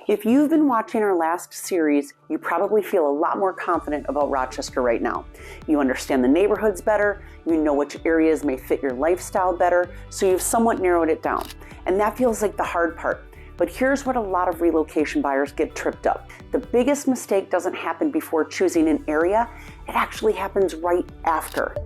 If you've been watching our last series, you probably feel a lot more confident about Rochester right now. You understand the neighborhoods better, you know which areas may fit your lifestyle better, so you've somewhat narrowed it down. And that feels like the hard part. But here's what a lot of relocation buyers get tripped up. The biggest mistake doesn't happen before choosing an area, it actually happens right after.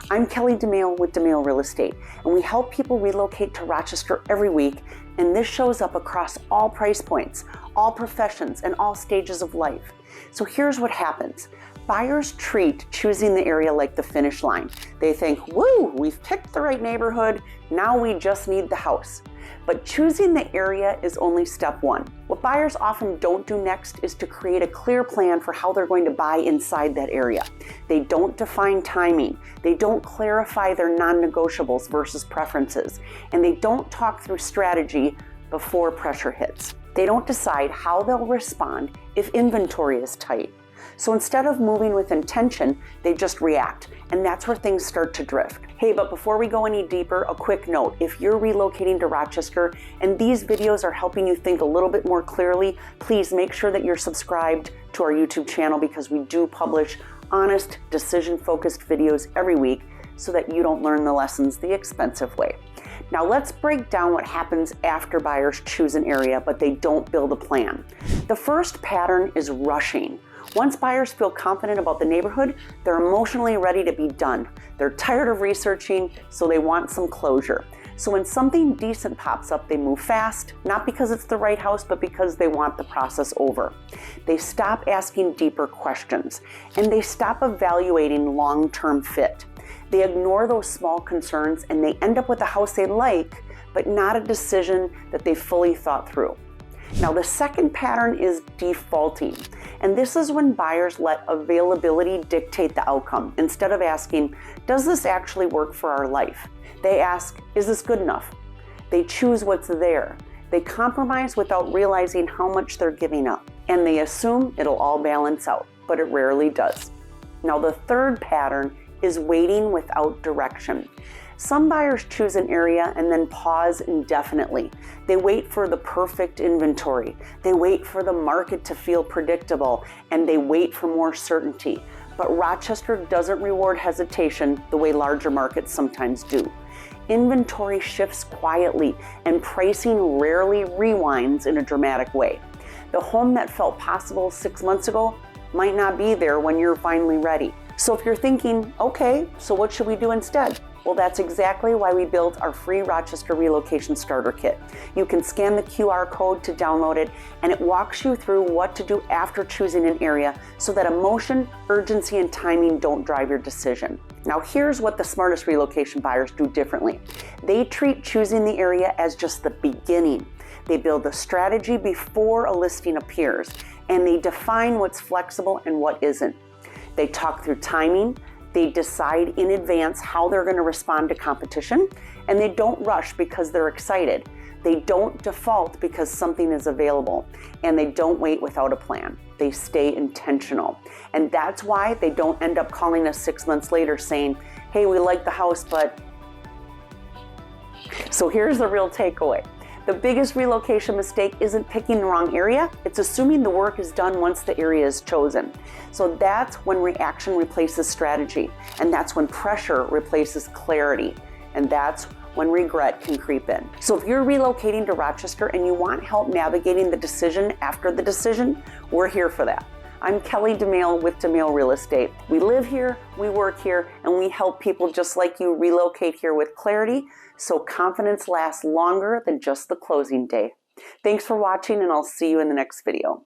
I'm Kelly Domaille with Domaille Real Estate, and we help people relocate to Rochester every week, and this shows up across all price points, all professions, and all stages of life. So here's what happens. Buyers treat choosing the area like the finish line. They think, woo, we've picked the right neighborhood, now we just need the house. But choosing the area is only step one. What buyers often don't do next is to create a clear plan for how they're going to buy inside that area. They don't define timing. They don't clarify their non-negotiables versus preferences. And they don't talk through strategy before pressure hits. They don't decide how they'll respond if inventory is tight. So instead of moving with intention, they just react, and that's where things start to drift. Hey, but before we go any deeper, a quick note. If you're relocating to Rochester and these videos are helping you think a little bit more clearly, please make sure that you're subscribed to our YouTube channel because we do publish honest, decision-focused videos every week so that you don't learn the lessons the expensive way. Now let's break down what happens after buyers choose an area, but they don't build a plan. The first pattern is rushing. Once buyers feel confident about the neighborhood, they're emotionally ready to be done. They're tired of researching, so they want some closure. So when something decent pops up, they move fast, not because it's the right house, but because they want the process over. They stop asking deeper questions, and they stop evaluating long-term fit. They ignore those small concerns, and they end up with a house they like, but not a decision that they fully thought through. Now, the second pattern is defaulting, and this is when buyers let availability dictate the outcome. Instead of asking, does this actually work for our life? They ask, is this good enough? They choose what's there. They compromise without realizing how much they're giving up, and they assume it'll all balance out, but it rarely does. Now, the third pattern is waiting without direction. Some buyers choose an area and then pause indefinitely. They wait for the perfect inventory. They wait for the market to feel predictable, and they wait for more certainty. But Rochester doesn't reward hesitation the way larger markets sometimes do. Inventory shifts quietly, and pricing rarely rewinds in a dramatic way. The home that felt possible 6 months ago might not be there when you're finally ready. So if you're thinking, okay, so what should we do instead? Well, that's exactly why we built our free Rochester Relocation Starter Kit. You can scan the QR code to download it, and it walks you through what to do after choosing an area so that emotion, urgency, and timing don't drive your decision. Now, here's what the smartest relocation buyers do differently. They treat choosing the area as just the beginning. They build a strategy before a listing appears, and they define what's flexible and what isn't. They talk through timing. They decide in advance how they're going to respond to competition, and they don't rush because they're excited. They don't default because something is available, and they don't wait without a plan. They stay intentional. And that's why they don't end up calling us 6 months later saying, hey, we like the house, but... So here's the real takeaway. The biggest relocation mistake isn't picking the wrong area, it's assuming the work is done once the area is chosen. So that's when reaction replaces strategy, and that's when pressure replaces clarity, and that's when regret can creep in. So if you're relocating to Rochester and you want help navigating the decision after the decision, we're here for that. I'm Kelly Domaille with Domaille Real Estate. We live here, we work here, and we help people just like you relocate here with clarity so confidence lasts longer than just the closing day. Thanks for watching, and I'll see you in the next video.